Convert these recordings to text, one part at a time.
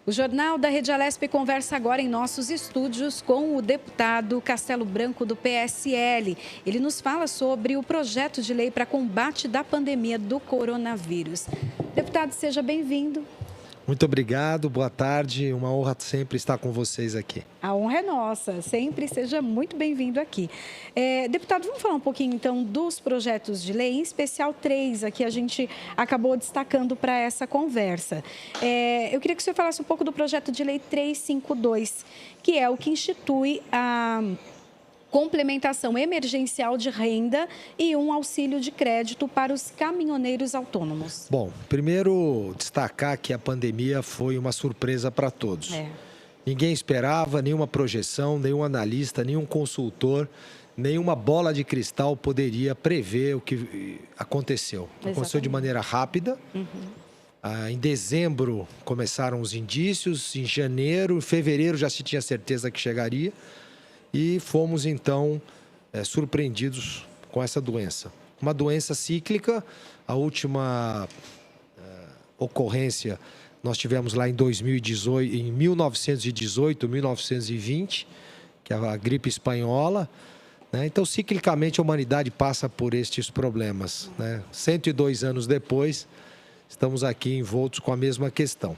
O Jornal da Rede Alesp conversa agora em nossos estúdios com o deputado Castelo Branco, do PSL. Ele nos fala sobre o projeto de lei para combate da pandemia do coronavírus. Deputado, seja bem-vindo. Muito obrigado, boa tarde. Uma honra sempre estar com vocês aqui. A honra é nossa, sempre seja muito bem-vindo aqui. Deputado, vamos falar um pouquinho então dos projetos de lei, em especial 3 aqui a gente acabou destacando para essa conversa. Eu queria que o senhor falasse um pouco do projeto de lei 352, que é o que institui a complementação emergencial de renda e um auxílio de crédito para os caminhoneiros autônomos. Bom, primeiro destacar que a pandemia foi uma surpresa para todos. Ninguém esperava, nenhuma projeção, nenhum analista, nenhum consultor, nenhuma bola de cristal poderia prever o que aconteceu. Aconteceu de maneira rápida. Em dezembro começaram os indícios, em janeiro, em fevereiro já se tinha certeza que chegaria. E fomos, então, surpreendidos com essa doença. Uma doença cíclica. A última ocorrência nós tivemos lá em 2018, em 1918, 1920, que é a gripe espanhola. Então, ciclicamente, a humanidade passa por estes problemas. 102 anos depois, estamos aqui envoltos com a mesma questão.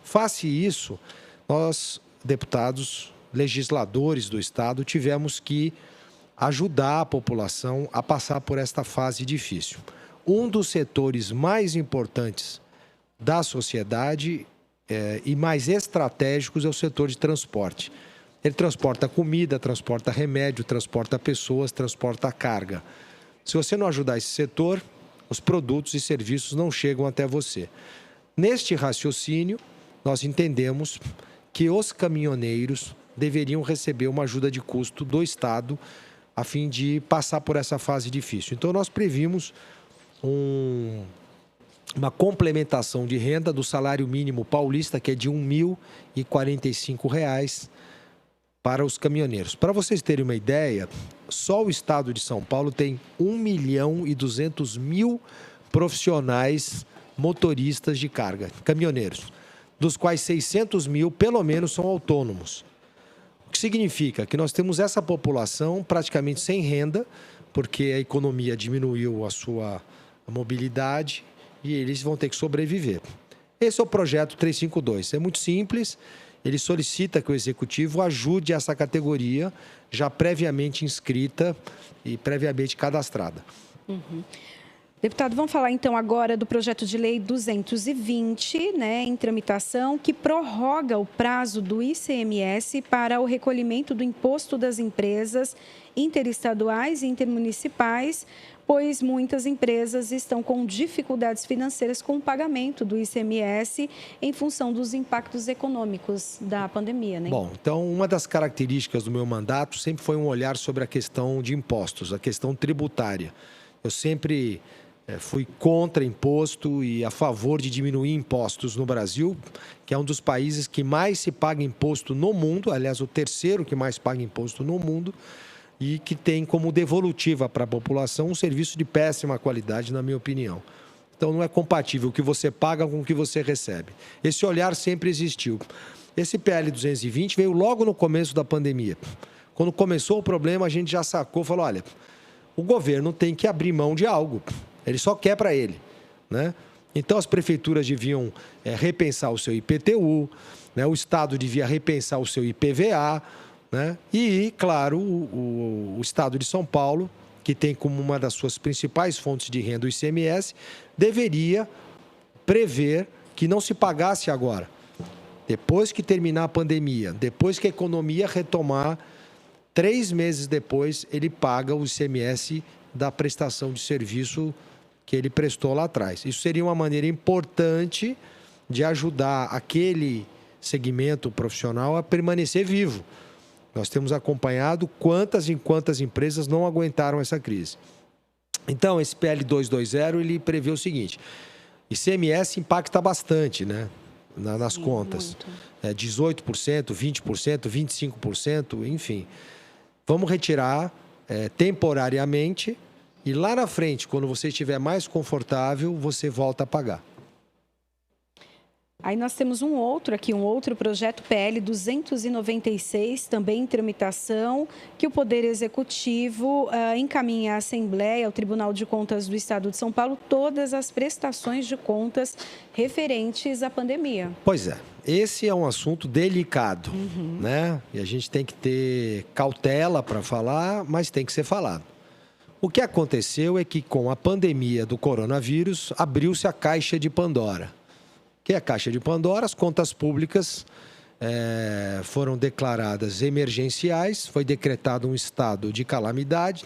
Face isso, nós, deputados, legisladores do Estado, tivemos que ajudar a população a passar por esta fase difícil. Um dos setores mais importantes da sociedade e mais estratégicos é o setor de transporte. Ele transporta comida, transporta remédio, transporta pessoas, transporta carga. Se você não ajudar esse setor, os produtos e serviços não chegam até você. Neste raciocínio, nós entendemos que os caminhoneiros deveriam receber uma ajuda de custo do Estado a fim de passar por essa fase difícil. Então, nós previmos uma complementação de renda do salário mínimo paulista, que é de R$ 1.045 para os caminhoneiros. Para vocês terem uma ideia, só o Estado de São Paulo tem 1.200.000 profissionais motoristas de carga, caminhoneiros, dos quais 600.000, pelo menos, são autônomos. O que significa que nós temos essa população praticamente sem renda, porque a economia diminuiu a sua mobilidade e eles vão ter que sobreviver. Esse é o projeto 352. É muito simples, ele solicita que o Executivo ajude essa categoria já previamente inscrita e previamente cadastrada. Deputado, vamos falar então agora do projeto de lei 220, em tramitação, que prorroga o prazo do ICMS para o recolhimento do imposto das empresas interestaduais e intermunicipais, pois muitas empresas estão com dificuldades financeiras com o pagamento do ICMS em função dos impactos econômicos da pandemia, Bom, então uma das características do meu mandato sempre foi um olhar sobre a questão de impostos, a questão tributária. Eu sempre fui contra imposto e a favor de diminuir impostos no Brasil, que é um dos países que mais se paga imposto no mundo, aliás, o terceiro que mais paga imposto no mundo, e que tem como devolutiva para a população um serviço de péssima qualidade, na minha opinião. Então, não é compatível o que você paga com o que você recebe. Esse olhar sempre existiu. Esse PL 220 veio logo no começo da pandemia. Quando começou o problema, a gente já sacou, falou, olha, o governo tem que abrir mão de algo. Ele só quer para ele, Então, as prefeituras deviam repensar o seu IPTU, o Estado devia repensar o seu IPVA, E, claro, o Estado de São Paulo, que tem como uma das suas principais fontes de renda o ICMS, deveria prever que não se pagasse agora. Depois que terminar a pandemia, depois que a economia retomar, 3 meses depois, ele paga o ICMS da prestação de serviço que ele prestou lá atrás. Isso seria uma maneira importante de ajudar aquele segmento profissional a permanecer vivo. Nós temos acompanhado quantas empresas não aguentaram essa crise. Então, esse PL 220, ele prevê o seguinte, ICMS impacta bastante, nas contas. 18%, 20%, 25%, enfim. Vamos retirar temporariamente e lá na frente, quando você estiver mais confortável, você volta a pagar. Aí nós temos um outro projeto PL 296, também em tramitação, que o Poder Executivo encaminha à Assembleia, ao Tribunal de Contas do Estado de São Paulo, todas as prestações de contas referentes à pandemia. Pois é, esse é um assunto delicado, né? E a gente tem que ter cautela para falar, mas tem que ser falado. O que aconteceu é que com a pandemia do coronavírus, abriu-se a caixa de Pandora. Que é a caixa de Pandora, as contas públicas foram declaradas emergenciais, foi decretado um estado de calamidade.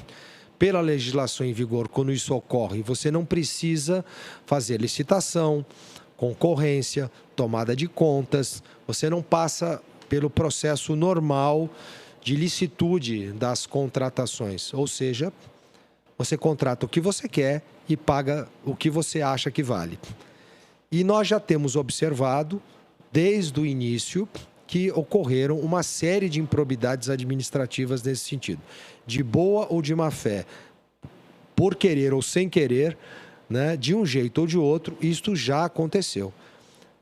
Pela legislação em vigor, quando isso ocorre, você não precisa fazer licitação, concorrência, tomada de contas, você não passa pelo processo normal de licitude das contratações, ou seja, você contrata o que você quer e paga o que você acha que vale. E nós já temos observado, desde o início, que ocorreram uma série de improbidades administrativas nesse sentido. De boa ou de má fé, por querer ou sem querer, né, de um jeito ou de outro, isto já aconteceu.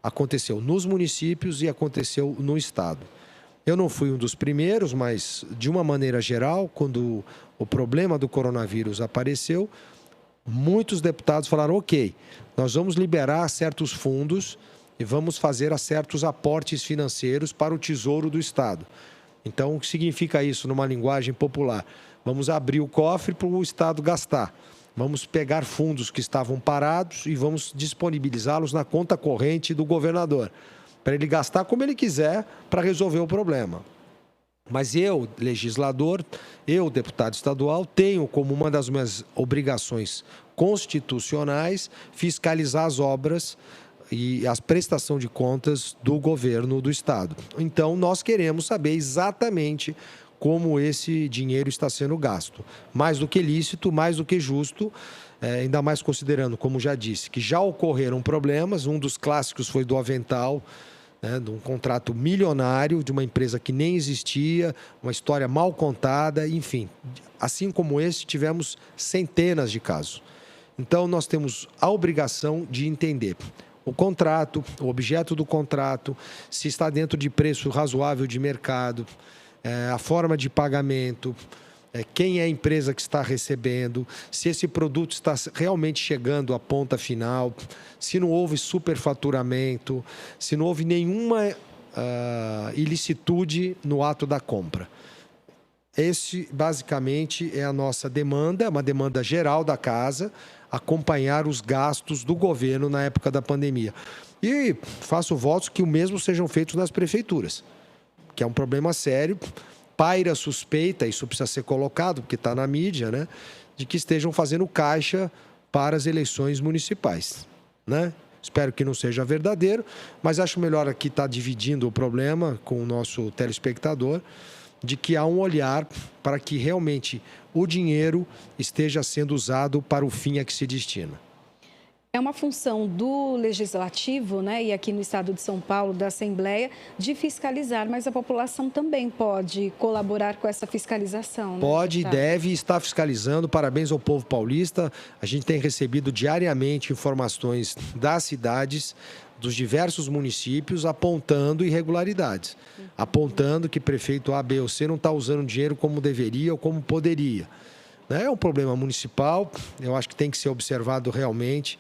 Aconteceu nos municípios e aconteceu no Estado. Eu não fui um dos primeiros, mas, de uma maneira geral, quando o problema do coronavírus apareceu, muitos deputados falaram, ok, nós vamos liberar certos fundos e vamos fazer certos aportes financeiros para o Tesouro do Estado. Então, o que significa isso numa linguagem popular? Vamos abrir o cofre para o Estado gastar. Vamos pegar fundos que estavam parados e vamos disponibilizá-los na conta corrente do governador, para ele gastar como ele quiser para resolver o problema. Mas eu, legislador, eu, deputado estadual, tenho como uma das minhas obrigações constitucionais fiscalizar as obras e a prestação de contas do governo do Estado. Então, nós queremos saber exatamente como esse dinheiro está sendo gasto. Mais do que lícito, mais do que justo, ainda mais considerando, como já disse, que já ocorreram problemas. Um dos clássicos foi do Avental, de um contrato milionário de uma empresa que nem existia, uma história mal contada, enfim. Assim como esse, tivemos centenas de casos. Então, nós temos a obrigação de entender o contrato, o objeto do contrato, se está dentro de preço razoável de mercado, a forma de pagamento, quem é a empresa que está recebendo, se esse produto está realmente chegando à ponta final, se não houve superfaturamento, se não houve nenhuma ilicitude no ato da compra. Esse, basicamente, é a nossa demanda, é uma demanda geral da casa, acompanhar os gastos do governo na época da pandemia. E faço votos que o mesmo sejam feitos nas prefeituras, que é um problema sério. Paira suspeita, isso precisa ser colocado, porque está na mídia, né, de que estejam fazendo caixa para as eleições municipais, né? Espero que não seja verdadeiro, mas acho melhor aqui estar dividindo o problema com o nosso telespectador, de que há um olhar para que realmente o dinheiro esteja sendo usado para o fim a que se destina. É uma função do Legislativo, né, e aqui no Estado de São Paulo, da Assembleia, de fiscalizar, mas a população também pode colaborar com essa fiscalização, né? Pode e deve estar fiscalizando. Parabéns ao povo paulista. A gente tem recebido diariamente informações das cidades, dos diversos municípios, apontando irregularidades, apontando que prefeito A, B ou C não está usando dinheiro como deveria ou como poderia. É um problema municipal, eu acho que tem que ser observado realmente.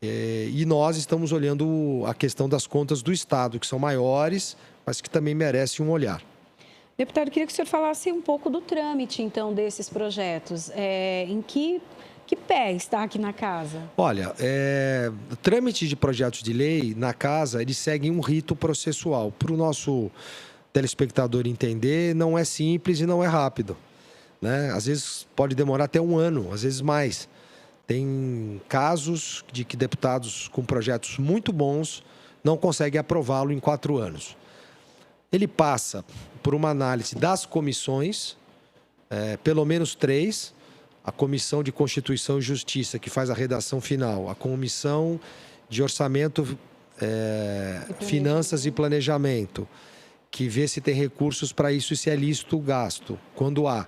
E nós estamos olhando a questão das contas do Estado, que são maiores, mas que também merecem um olhar. Deputado, queria que o senhor falasse um pouco do trâmite, então, desses projetos. Em que pé está aqui na casa? Olha, o trâmite de projetos de lei na casa, eles seguem um rito processual. Para o nosso telespectador entender, não é simples e não é rápido, né? Às vezes pode demorar até um ano, às vezes mais. Tem casos de que deputados com projetos muito bons não conseguem aprová-lo em 4 anos. Ele passa por uma análise das comissões, pelo menos 3, a Comissão de Constituição e Justiça, que faz a redação final, a Comissão de Orçamento, Finanças e Planejamento, que vê se tem recursos para isso e se é lícito o gasto, quando há.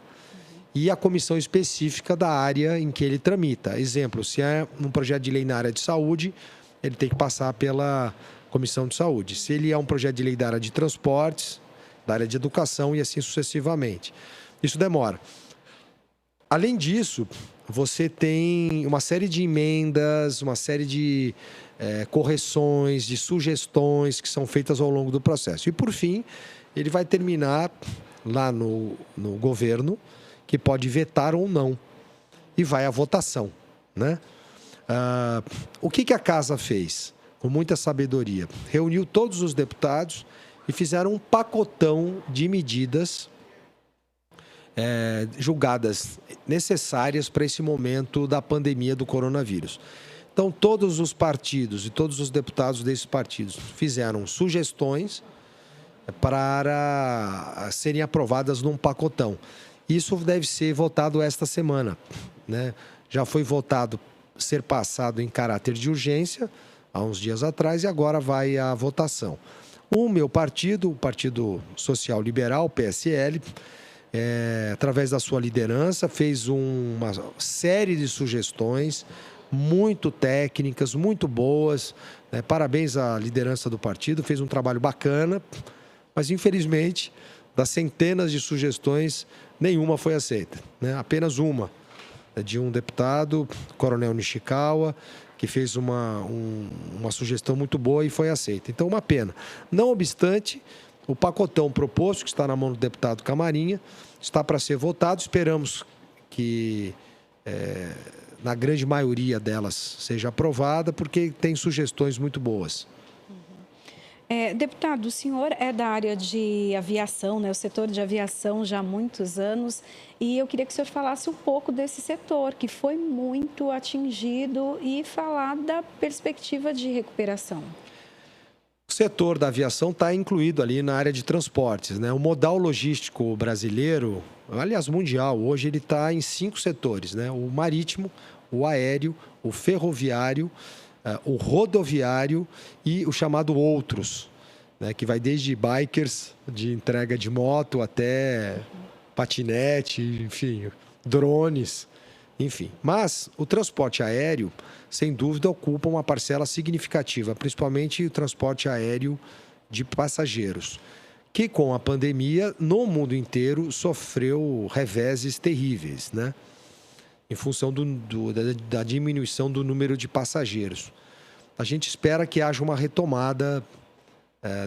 E a comissão específica da área em que ele tramita. Exemplo, se é um projeto de lei na área de saúde, ele tem que passar pela Comissão de Saúde. Se ele é um projeto de lei da área de transportes, da área de educação e assim sucessivamente. Isso demora. Além disso, você tem uma série de emendas, uma série de correções, de sugestões que são feitas ao longo do processo. E, por fim, ele vai terminar lá no governo, que pode vetar ou não, e vai à votação, né? O que a Casa fez? Com muita sabedoria, reuniu todos os deputados e fizeram um pacotão de medidas julgadas necessárias para esse momento da pandemia do coronavírus. Então, todos os partidos e todos os deputados desses partidos fizeram sugestões para serem aprovadas num pacotão. Isso deve ser votado esta semana, né? Já foi votado ser passado em caráter de urgência há uns dias atrás e agora vai à votação. O meu partido, o Partido Social Liberal, PSL, através da sua liderança, fez uma série de sugestões muito técnicas, muito boas. Parabéns à liderança do partido, fez um trabalho bacana, mas infelizmente, das centenas de sugestões, nenhuma foi aceita, né? Apenas uma, de um deputado, Coronel Nishikawa, que fez uma sugestão muito boa e foi aceita. Então, uma pena. Não obstante, o pacotão proposto, que está na mão do deputado Camarinha, está para ser votado. Esperamos que, na grande maioria delas, seja aprovada, porque tem sugestões muito boas. Deputado, o senhor é da área de aviação, né? O setor de aviação já há muitos anos, e eu queria que o senhor falasse um pouco desse setor, que foi muito atingido, e falar da perspectiva de recuperação. O setor da aviação está incluído ali na área de transportes, né? O modal logístico brasileiro, aliás, mundial, hoje ele está em 5 setores, né? O marítimo, o aéreo, o ferroviário, o rodoviário e o chamado outros, né? Que vai desde bikers, de entrega de moto, até patinete, enfim, drones, enfim. Mas o transporte aéreo, sem dúvida, ocupa uma parcela significativa, principalmente o transporte aéreo de passageiros, que com a pandemia, no mundo inteiro, sofreu reveses terríveis, né? Em função da diminuição do número de passageiros. A gente espera que haja uma retomada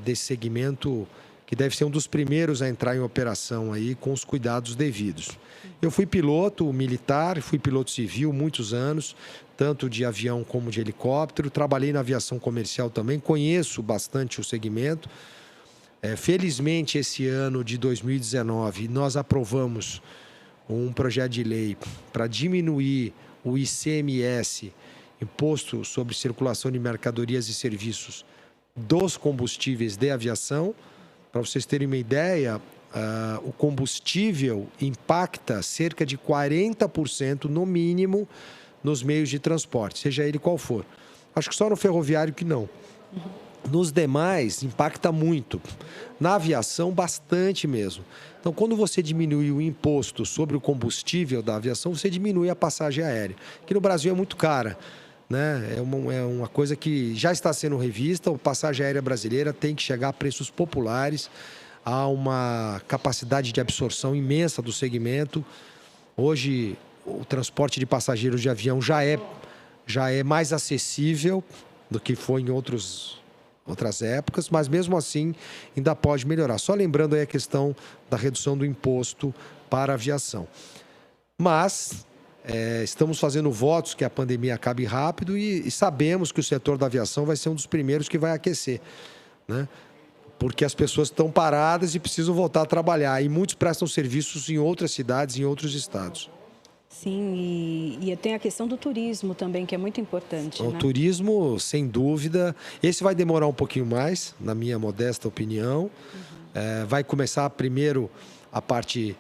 desse segmento, que deve ser um dos primeiros a entrar em operação aí, com os cuidados devidos. Eu fui piloto militar, fui piloto civil muitos anos, tanto de avião como de helicóptero. Trabalhei na aviação comercial também, conheço bastante o segmento. Felizmente, esse ano de 2019, nós aprovamos um projeto de lei para diminuir o ICMS, Imposto sobre Circulação de Mercadorias e Serviços, dos combustíveis de aviação. Para vocês terem uma ideia, o combustível impacta cerca de 40% no mínimo nos meios de transporte, seja ele qual for. Acho que só no ferroviário que não. Nos demais, impacta muito. Na aviação, bastante mesmo. Então, quando você diminui o imposto sobre o combustível da aviação, você diminui a passagem aérea, que no Brasil é muito cara, né? É uma coisa que já está sendo revista. A passagem aérea brasileira tem que chegar a preços populares. Há uma capacidade de absorção imensa do segmento. Hoje, o transporte de passageiros de avião já é mais acessível do que foi em outras épocas, mas mesmo assim ainda pode melhorar. Só lembrando aí a questão da redução do imposto para a aviação. Mas estamos fazendo votos que a pandemia acabe rápido e sabemos que o setor da aviação vai ser um dos primeiros que vai aquecer, né? Porque as pessoas estão paradas e precisam voltar a trabalhar, e muitos prestam serviços em outras cidades, em outros estados. Sim, e tem a questão do turismo também, que é muito importante, O né? turismo, sem dúvida, esse vai demorar um pouquinho mais, na minha modesta opinião. Vai começar primeiro a parte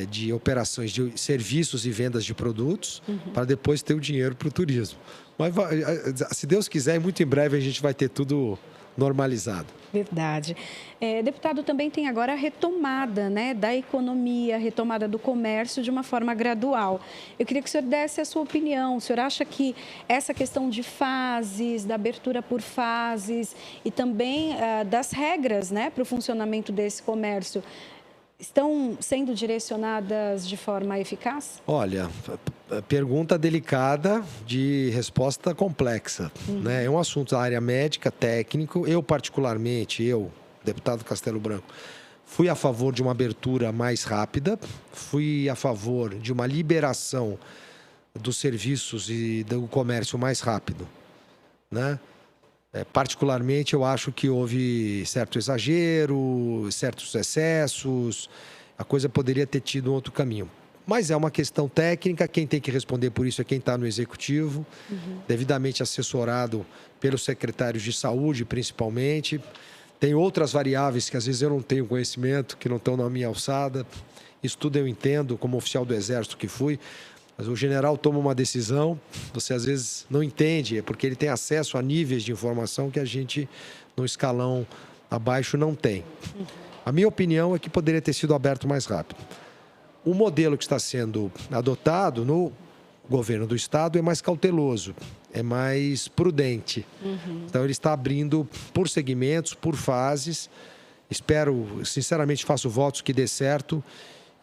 de operações de serviços e vendas de produtos, para depois ter o dinheiro para o turismo. Mas, se Deus quiser, muito em breve a gente vai ter tudo normalizado. Verdade. Deputado, também tem agora a retomada, né, da economia, a retomada do comércio de uma forma gradual. Eu queria que o senhor desse a sua opinião. O senhor acha que essa questão de fases, da abertura por fases e também das regras, né, para o funcionamento desse comércio estão sendo direcionadas de forma eficaz? Olha, pergunta delicada de resposta complexa, né? É um assunto da área médica, técnico. Eu, particularmente, deputado Castelo Branco, fui a favor de uma abertura mais rápida, fui a favor de uma liberação dos serviços e do comércio mais rápido, né? Particularmente, eu acho que houve certo exagero, certos excessos, a coisa poderia ter tido um outro caminho. Mas é uma questão técnica, quem tem que responder por isso é quem está no Executivo, devidamente assessorado pelos secretários de saúde, principalmente. Tem outras variáveis que às vezes eu não tenho conhecimento, que não estão na minha alçada. Isso tudo eu entendo, como oficial do Exército que fui. Mas o general toma uma decisão, você às vezes não entende, é porque ele tem acesso a níveis de informação que a gente, no escalão abaixo, não tem. A minha opinião é que poderia ter sido aberto mais rápido. O modelo que está sendo adotado no governo do estado é mais cauteloso, é mais prudente. Então, ele está abrindo por segmentos, por fases. Espero, sinceramente, faço votos que dê certo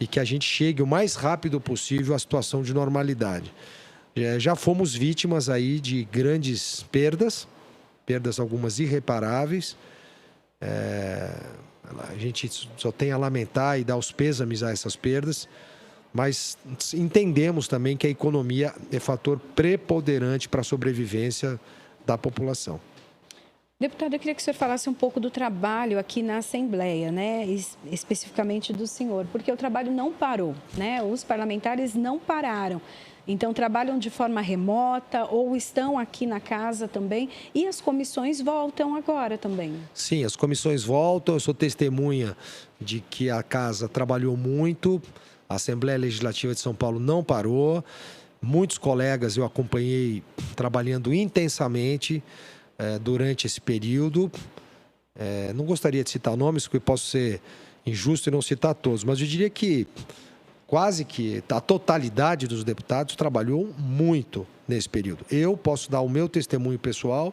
e que a gente chegue o mais rápido possível à situação de normalidade. Já fomos vítimas aí de grandes perdas algumas irreparáveis. A gente só tem a lamentar e dar os pêsames a essas perdas, mas entendemos também que a economia é fator preponderante para a sobrevivência da população. Deputado, eu queria que o senhor falasse um pouco do trabalho aqui na Assembleia, né? Especificamente do senhor, porque o trabalho não parou, né? Os parlamentares não pararam. Então, trabalham de forma remota ou estão aqui na casa também. E as comissões voltam agora também. Sim, as comissões voltam. Eu sou testemunha de que a casa trabalhou muito. A Assembleia Legislativa de São Paulo não parou. Muitos colegas eu acompanhei trabalhando intensamente durante esse período. Não gostaria de citar nomes, porque posso ser injusto e não citar todos, mas eu diria que quase que a totalidade dos deputados trabalhou muito nesse período. Eu posso dar o meu testemunho pessoal,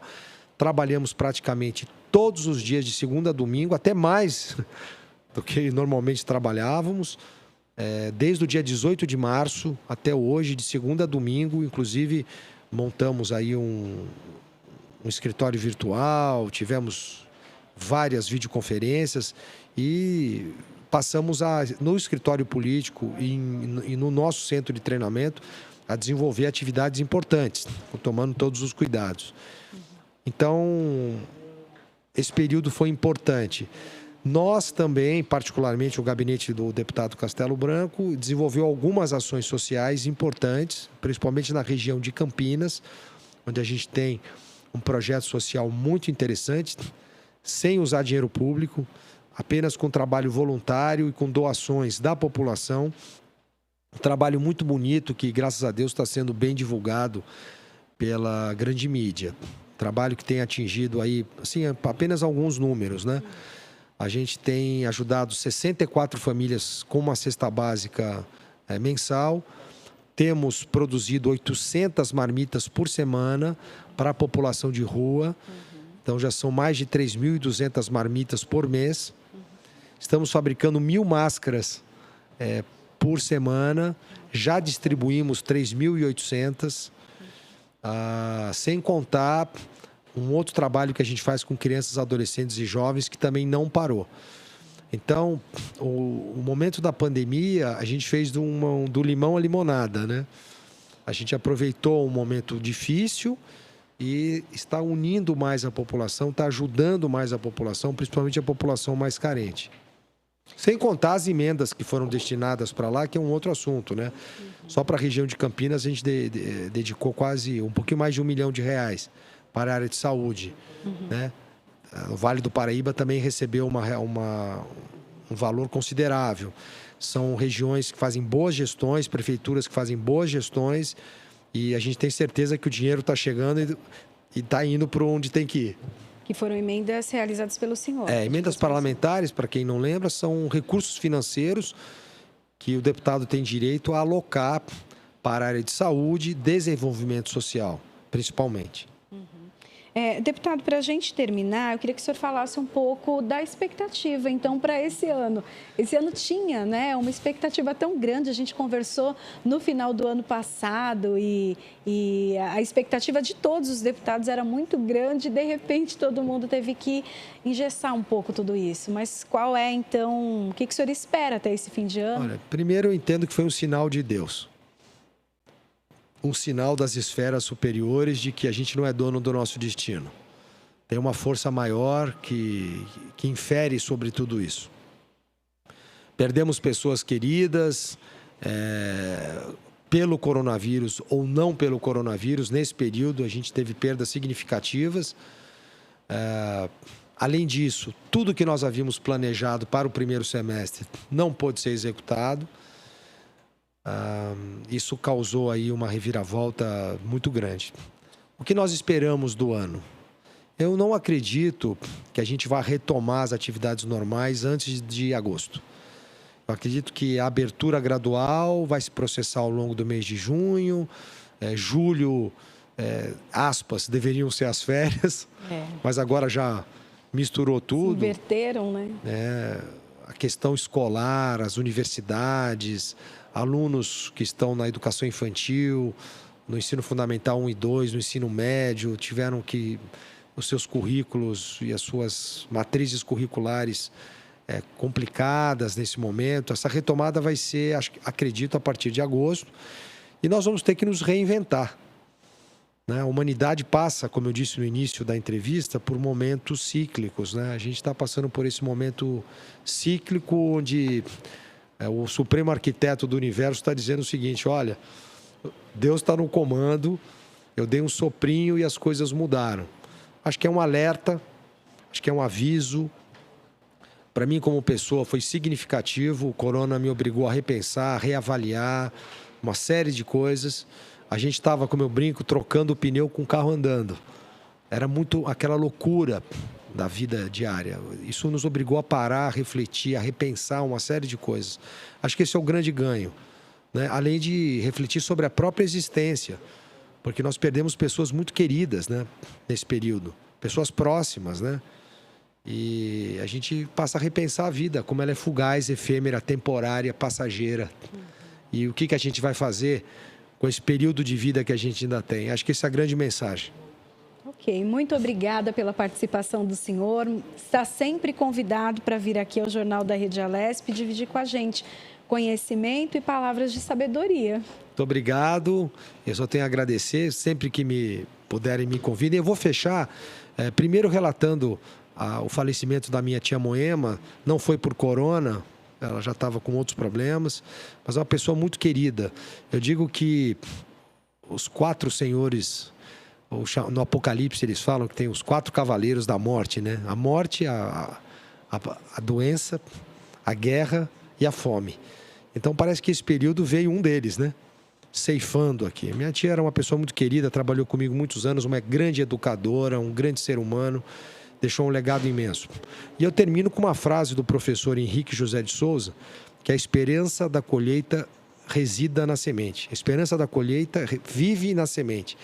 trabalhamos praticamente todos os dias, de segunda a domingo, até mais do que normalmente trabalhávamos, desde o dia 18 de março até hoje, de segunda a domingo. Inclusive, montamos aí um escritório virtual, tivemos várias videoconferências e passamos no escritório político e no nosso centro de treinamento a desenvolver atividades importantes, tomando todos os cuidados. Então, esse período foi importante. Nós também, particularmente o gabinete do deputado Castelo Branco, desenvolveu algumas ações sociais importantes, principalmente na região de Campinas, onde a gente tem um projeto social muito interessante, sem usar dinheiro público, apenas com trabalho voluntário e com doações da população. Um trabalho muito bonito que, graças a Deus, está sendo bem divulgado pela grande mídia. Trabalho que tem atingido aí, assim, apenas alguns números, né? A gente tem ajudado 64 famílias com uma cesta básica mensal. Temos produzido 800 marmitas por semana para a população de rua. Então, já são mais de 3.200 marmitas por mês. Estamos fabricando 1.000 máscaras por semana. Já distribuímos 3.800. Sem contar um outro trabalho que a gente faz com crianças, adolescentes e jovens, que também não parou. Então, o momento da pandemia, a gente fez do limão à limonada, né? A gente aproveitou um momento difícil e está unindo mais a população, está ajudando mais a população, principalmente a população mais carente. Sem contar as emendas que foram destinadas para lá, que é um outro assunto, né? Só para a região de Campinas, a gente dedicou quase um pouquinho mais de R$1 milhão para a área de saúde, né? O Vale do Paraíba também recebeu um valor considerável. São regiões que fazem boas gestões, prefeituras que fazem boas gestões, e a gente tem certeza que o dinheiro está chegando e está indo para onde tem que ir. Que foram emendas realizadas pelo senhor. Emendas parlamentares, para quem não lembra, são recursos financeiros que o deputado tem direito a alocar para a área de saúde e desenvolvimento social, principalmente. Deputado, para a gente terminar, eu queria que o senhor falasse um pouco da expectativa, então, para esse ano. Esse ano tinha, né, uma expectativa tão grande, a gente conversou no final do ano passado e a expectativa de todos os deputados era muito grande e, de repente, todo mundo teve que engessar um pouco tudo isso. Mas qual é, então, o que o senhor espera até esse fim de ano? Olha, primeiro eu entendo que foi um sinal de Deus. Um sinal das esferas superiores de que a gente não é dono do nosso destino. Tem uma força maior que infere sobre tudo isso. Perdemos pessoas queridas pelo coronavírus ou não pelo coronavírus. Nesse período, a gente teve perdas significativas. Além disso, tudo que nós havíamos planejado para o primeiro semestre não pôde ser executado. Isso causou aí uma reviravolta muito grande. O que nós esperamos do ano? Eu não acredito que a gente vá retomar as atividades normais antes de agosto. Eu acredito que a abertura gradual vai se processar ao longo do mês de junho, julho, aspas, deveriam ser as férias, mas agora já misturou tudo. Se inverteram, né? A questão escolar, as universidades, alunos que estão na educação infantil, no ensino fundamental 1 e 2, no ensino médio, tiveram que os seus currículos e as suas matrizes curriculares complicadas nesse momento. Essa retomada vai ser, acredito, a partir de agosto, e nós vamos ter que nos reinventar. A humanidade passa, como eu disse no início da entrevista, por momentos cíclicos. A gente está passando por esse momento cíclico onde o Supremo Arquiteto do Universo está dizendo o seguinte: olha, Deus está no comando, eu dei um soprinho e as coisas mudaram. Acho que é um alerta, acho que é um aviso. Para mim, como pessoa, foi significativo. O corona me obrigou a repensar, a reavaliar uma série de coisas. A gente estava, como eu brinco, trocando o pneu com o carro andando. Era muito aquela loucura da vida diária. Isso nos obrigou a parar, a refletir, a repensar uma série de coisas. Acho que esse é o grande ganho, além de refletir sobre a própria existência, porque nós perdemos pessoas muito queridas, nesse período, pessoas próximas, e a gente passa a repensar a vida, como ela é fugaz, efêmera, temporária, passageira. E o que a gente vai fazer com esse período de vida que a gente ainda tem? Acho que essa é a grande mensagem. Ok, muito obrigada pela participação do senhor. Está sempre convidado para vir aqui ao Jornal da Rede Alesp e dividir com a gente conhecimento e palavras de sabedoria. Muito obrigado. Eu só tenho a agradecer. Sempre que me puderem, me convidem. Eu vou fechar, primeiro relatando o falecimento da minha tia Moema. Não foi por corona, ela já estava com outros problemas, mas é uma pessoa muito querida. Eu digo que os 4 senhores, no Apocalipse eles falam que tem os 4 cavaleiros da morte, A morte, a doença, a guerra e a fome. Então parece que esse período veio um deles, ceifando aqui. Minha tia era uma pessoa muito querida, trabalhou comigo muitos anos, uma grande educadora, um grande ser humano, deixou um legado imenso. E eu termino com uma frase do professor Henrique José de Souza, que a esperança da colheita resida na semente. A esperança da colheita vive na semente.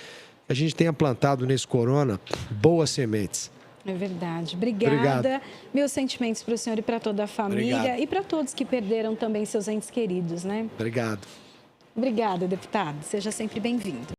A gente tenha plantado nesse corona boas sementes. É verdade. Obrigada. Obrigado. Meus sentimentos para o senhor e para toda a família. Obrigado. E para todos que perderam também seus entes queridos, Obrigado. Obrigada, deputado. Seja sempre bem-vindo.